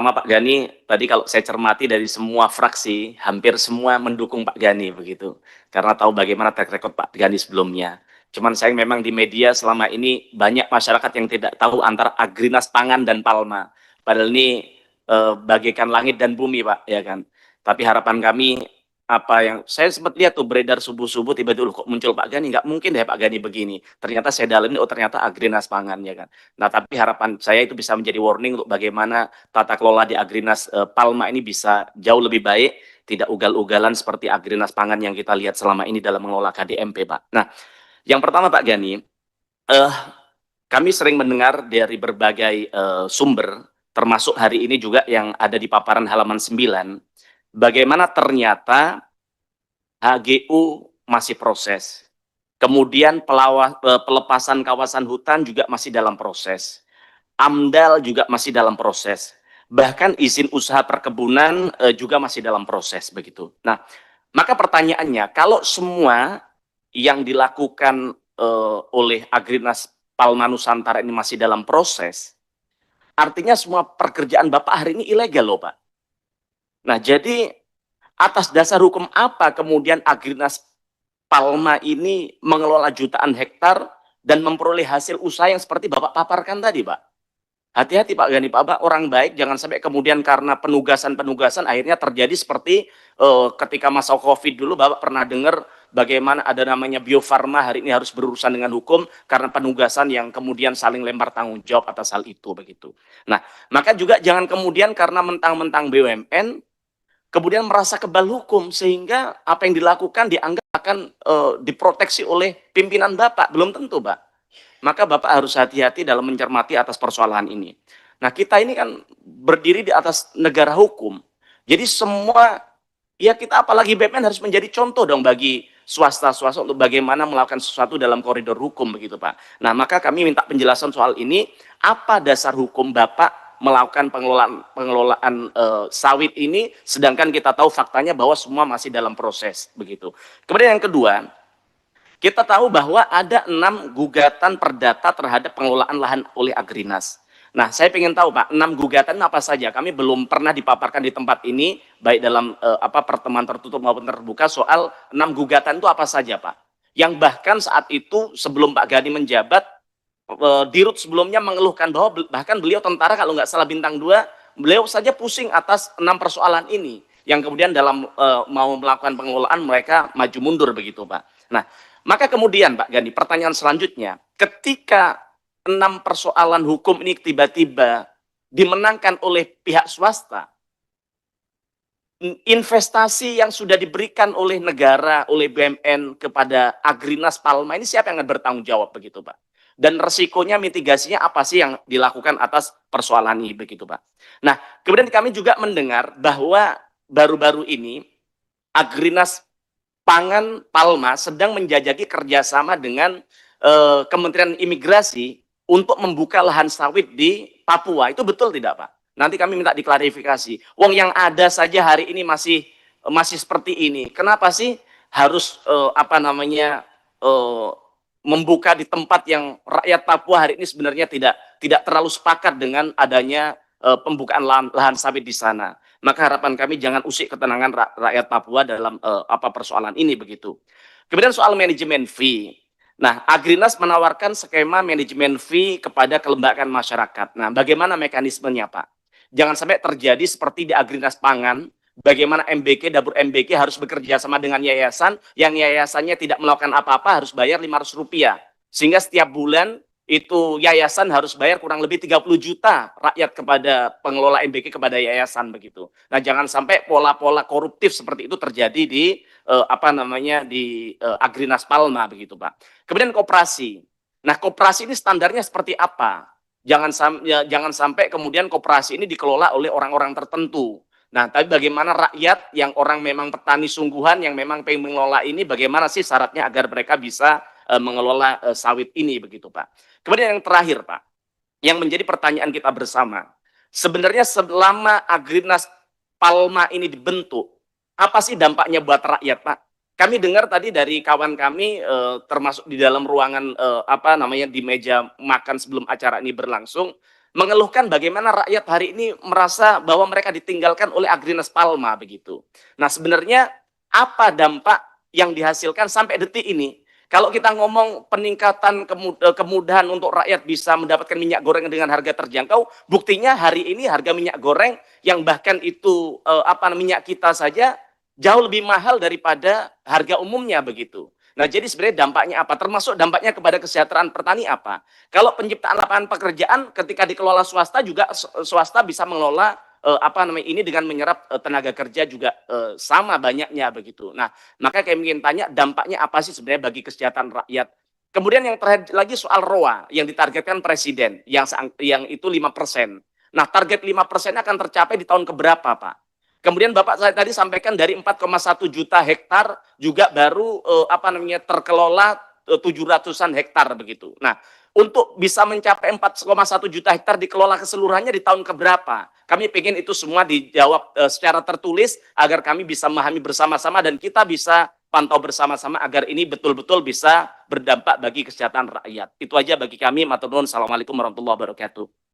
Sama Pak Gani, tadi kalau saya cermati dari semua fraksi, hampir semua mendukung Pak Gani begitu. Karena tahu bagaimana track record Pak Gani sebelumnya. Cuman sayang memang di media selama ini banyak masyarakat yang tidak tahu antara Agrinas Pangan dan Palma. Padahal ini bagaikan langit dan bumi Pak, ya kan. Tapi harapan kami apa yang saya sempat lihat tuh beredar subuh-subuh tiba-tiba kok muncul Pak Gani, nggak mungkin deh Pak Gani begini. Ternyata saya dalami, oh ternyata Agrinas Pangan, ya kan. Nah tapi harapan saya itu bisa menjadi warning untuk bagaimana tata kelola di Agrinas Palma ini bisa jauh lebih baik, tidak ugal-ugalan seperti Agrinas Pangan yang kita lihat selama ini dalam mengelola KDMP, Pak. Nah, yang pertama Pak Gani, kami sering mendengar dari berbagai sumber, termasuk hari ini juga yang ada di paparan halaman 9, bagaimana ternyata HGU masih proses. Kemudian pelepasan kawasan hutan juga masih dalam proses. AMDAL juga masih dalam proses. Bahkan izin usaha perkebunan juga masih dalam proses begitu. Nah, maka pertanyaannya, kalau semua yang dilakukan oleh Agrinas Palma Nusantara ini masih dalam proses, artinya semua pekerjaan Bapak hari ini ilegal loh Pak. Nah, jadi atas dasar hukum apa kemudian Agrinas Palma ini mengelola jutaan hektar dan memperoleh hasil usaha yang seperti Bapak paparkan tadi, Pak? Hati-hati Pak Gani, Bapak orang baik, jangan sampai kemudian karena penugasan-penugasan akhirnya terjadi seperti ketika masa COVID dulu, Bapak pernah dengar bagaimana ada namanya Bio Farma hari ini harus berurusan dengan hukum karena penugasan yang kemudian saling lempar tanggung jawab atas hal itu begitu. Nah, maka juga jangan kemudian karena mentang-mentang BUMN kemudian merasa kebal hukum sehingga apa yang dilakukan dianggap akan diproteksi oleh pimpinan Bapak, belum tentu Pak. Maka Bapak harus hati-hati dalam mencermati atas persoalan ini. Nah, kita ini kan berdiri di atas negara hukum. Jadi semua, ya kita apalagi BPN harus menjadi contoh dong bagi swasta-swasta untuk bagaimana melakukan sesuatu dalam koridor hukum begitu Pak. Nah, maka kami minta penjelasan soal ini, apa dasar hukum Bapak melakukan pengelolaan sawit ini, sedangkan kita tahu faktanya bahwa semua masih dalam proses begitu. Kemudian yang kedua, kita tahu bahwa ada 6 gugatan perdata terhadap pengelolaan lahan oleh Agrinas. Nah, saya ingin tahu Pak, 6 gugatan apa saja? Kami belum pernah dipaparkan di tempat ini, baik dalam pertemuan tertutup maupun terbuka, soal 6 gugatan itu apa saja Pak? Yang bahkan saat itu sebelum Pak Gani menjabat, Dirut sebelumnya mengeluhkan bahwa bahkan beliau tentara kalau nggak salah bintang 2, beliau saja pusing atas 6 persoalan ini, yang kemudian dalam mau melakukan pengelolaan mereka maju mundur begitu Pak. Nah, maka kemudian Pak Gani, pertanyaan selanjutnya, ketika 6 persoalan hukum ini tiba-tiba dimenangkan oleh pihak swasta, investasi yang sudah diberikan oleh negara, oleh BUMN kepada Agrinas Palma ini siapa yang akan bertanggung jawab begitu Pak? Dan resikonya, mitigasinya apa sih yang dilakukan atas persoalan ini begitu Pak? Nah, kemudian kami juga mendengar bahwa baru-baru ini Agrinas Pangan Palma sedang menjajaki kerjasama dengan Kementerian Imigrasi untuk membuka lahan sawit di Papua. Itu betul tidak Pak? Nanti kami minta diklarifikasi. Wong yang ada saja hari ini masih seperti ini. Kenapa sih harus membuka di tempat yang rakyat Papua hari ini sebenarnya tidak terlalu sepakat dengan adanya pembukaan lahan sawit di sana. Maka harapan kami jangan usik ketenangan rakyat Papua dalam persoalan ini begitu. Kemudian soal manajemen fee. Nah, Agrinas menawarkan skema manajemen fee kepada kelembagaan masyarakat. Nah, bagaimana mekanismenya, Pak? Jangan sampai terjadi seperti di Agrinas Pangan, bagaimana MBK, dapur MBK harus bekerja sama dengan yayasan, yang yayasannya tidak melakukan apa-apa harus bayar Rp500. Sehingga setiap bulan itu yayasan harus bayar kurang lebih 30 juta rakyat kepada pengelola MBK kepada yayasan begitu. Nah, jangan sampai pola-pola koruptif seperti itu terjadi di Agrinas Palma begitu, Pak. Kemudian koperasi. Nah, koperasi ini standarnya seperti apa? Jangan sampai kemudian koperasi ini dikelola oleh orang-orang tertentu. Nah, tapi bagaimana rakyat yang orang memang petani sungguhan yang memang pengen mengelola ini, bagaimana sih syaratnya agar mereka bisa mengelola sawit ini begitu Pak. Kemudian yang terakhir Pak, yang menjadi pertanyaan kita bersama, sebenarnya selama Agrinas Palma ini dibentuk, apa sih dampaknya buat rakyat Pak? Kami dengar tadi dari kawan kami termasuk di dalam ruangan di meja makan sebelum acara ini berlangsung, mengeluhkan bagaimana rakyat hari ini merasa bahwa mereka ditinggalkan oleh Agrinas Palma begitu. Nah, sebenarnya apa dampak yang dihasilkan sampai detik ini? Kalau kita ngomong peningkatan kemudahan untuk rakyat bisa mendapatkan minyak goreng dengan harga terjangkau, buktinya hari ini harga minyak goreng yang bahkan itu minyak kita saja jauh lebih mahal daripada harga umumnya begitu. Nah, jadi sebenarnya dampaknya apa? Termasuk dampaknya kepada kesejahteraan petani apa? Kalau penciptaan lapangan pekerjaan ketika dikelola swasta juga swasta bisa mengelola ini dengan menyerap tenaga kerja juga sama banyaknya begitu. Nah, maka kami ingin tanya dampaknya apa sih sebenarnya bagi kesejahteraan rakyat? Kemudian yang terakhir lagi soal ROA yang ditargetkan presiden yang itu 5%. Nah, target 5% akan tercapai di tahun keberapa, Pak? Kemudian Bapak saya tadi sampaikan dari 4,1 juta hektar juga baru terkelola 700-an hektar begitu. Nah, untuk bisa mencapai 4,1 juta hektar dikelola keseluruhannya di tahun keberapa? Kami ingin itu semua dijawab secara tertulis agar kami bisa memahami bersama-sama dan kita bisa pantau bersama-sama agar ini betul-betul bisa berdampak bagi kesejahteraan rakyat. Itu aja bagi kami. Matur nuwun. Assalamualaikum warahmatullahi wabarakatuh.